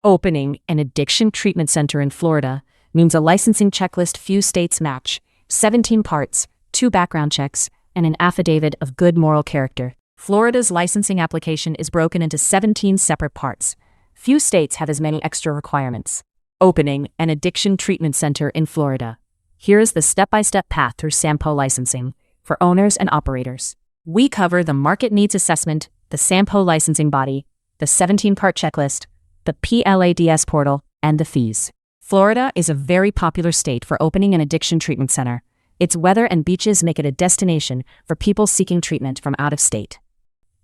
Opening an addiction treatment center in Florida means a licensing checklist few states match, 17 parts, 2 background checks, and an affidavit of good moral character. Florida's licensing application is broken into 17 separate parts. Few states have as many extra requirements. Opening an addiction treatment center in Florida. Here is the step-by-step path through SAMHPO licensing for owners and operators. We cover the market needs assessment, the SAMHPO licensing body, the 17-part checklist, the PLADS portal, and the fees. Florida is a very popular state for opening an addiction treatment center. Its weather and beaches make it a destination for people seeking treatment from out of state.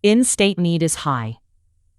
In-state need is high.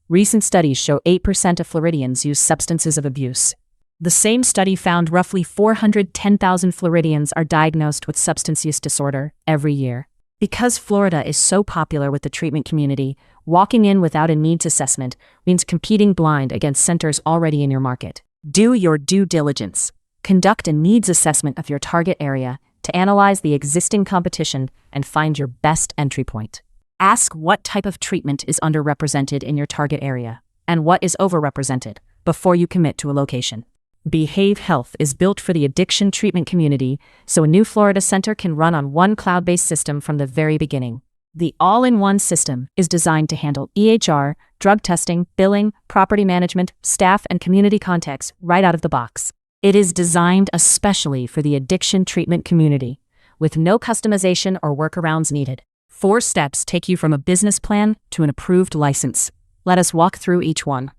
Recent studies show 8% of Floridians use substances of abuse. The same study found roughly 410,000 Floridians are diagnosed with substance use disorder every year. Because Florida is so popular with the treatment community, walking in without a needs assessment means competing blind against centers already in your market. Do your due diligence. Conduct a needs assessment of your target area to analyze the existing competition and find your best entry point. Ask what type of treatment is underrepresented in your target area and what is overrepresented before you commit to a location. Behave Health is built for the addiction treatment community, so a new Florida center can run on one cloud-based system from the very beginning. The all-in-one system is designed to handle EHR, drug testing, billing, property management, staff, and community contacts right out of the box. It is designed especially for the addiction treatment community, with no customization or workarounds needed. 4 steps take you from a business plan to an approved license. Let us walk through each one.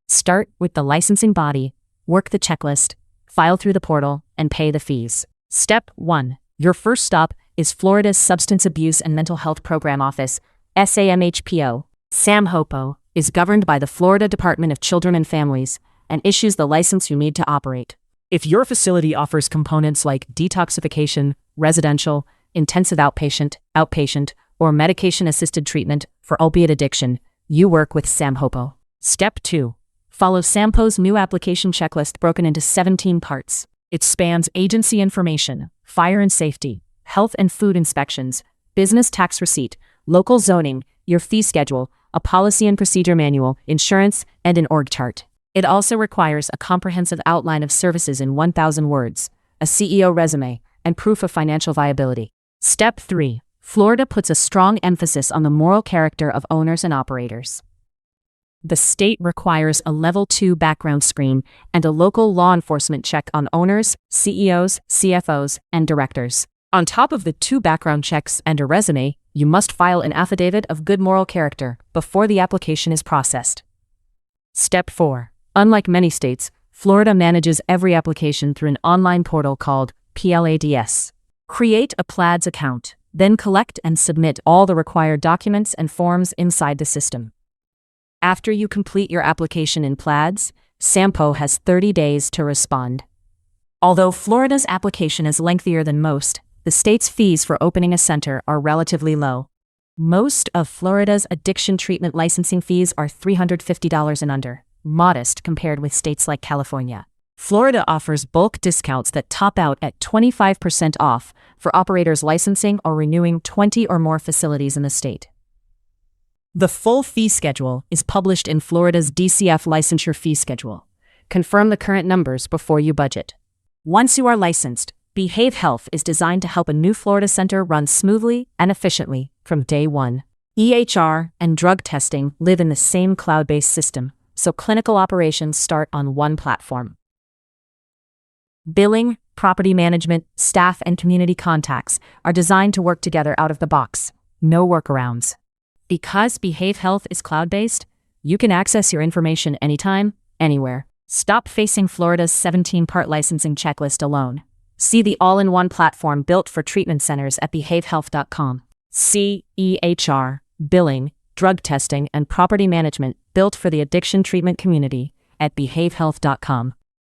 Start with the licensing body. Work the checklist, file through the portal, and pay the fees. Step 1. Your first stop is Florida's Substance Abuse and Mental Health Program Office, SAMHPO. SAMHPO is governed by the Florida Department of Children and Families and issues the license you need to operate. If your facility offers components like detoxification, residential, intensive outpatient, or medication-assisted treatment for opiate addiction, you work with SAMHPO. Step 2. Follow SAMHPO's new application checklist broken into 17 parts. It spans agency information, fire and safety, health and food inspections, business tax receipt, local zoning, your fee schedule, a policy and procedure manual, insurance, and an org chart. It also requires a comprehensive outline of services in 1,000 words, a CEO resume, and proof of financial viability. Step 3. Florida puts a strong emphasis on the moral character of owners and operators. The state requires a Level 2 background screen and a local law enforcement check on owners, CEOs, CFOs, and directors. On top of the 2 background checks and a resume, you must file an affidavit of good moral character before the application is processed. Step 4. Unlike many states, Florida manages every application through an online portal called PLADS. Create a PLADS account, then collect and submit all the required documents and forms inside the system. After you complete your application in PLADS, SAMHPO has 30 days to respond. Although Florida's application is lengthier than most, the state's fees for opening a center are relatively low. Most of Florida's addiction treatment licensing fees are $350 and under, modest compared with states like California. Florida offers bulk discounts that top out at 25% off for operators licensing or renewing 20 or more facilities in the state. The full fee schedule is published in Florida's DCF licensure fee schedule. Confirm the current numbers before you budget. Once you are licensed, Behave Health is designed to help a new Florida center run smoothly and efficiently from day one. EHR and drug testing live in the same cloud-based system, so clinical operations start on one platform. Billing, property management, staff, and community contacts are designed to work together out of the box. No workarounds. Because Behave Health is cloud-based, you can access your information anytime, anywhere. Stop facing Florida's 17-part licensing checklist alone. See the all-in-one platform built for treatment centers at behavehealth.com. See EHR, billing, drug testing, and property management built for the addiction treatment community at behavehealth.com.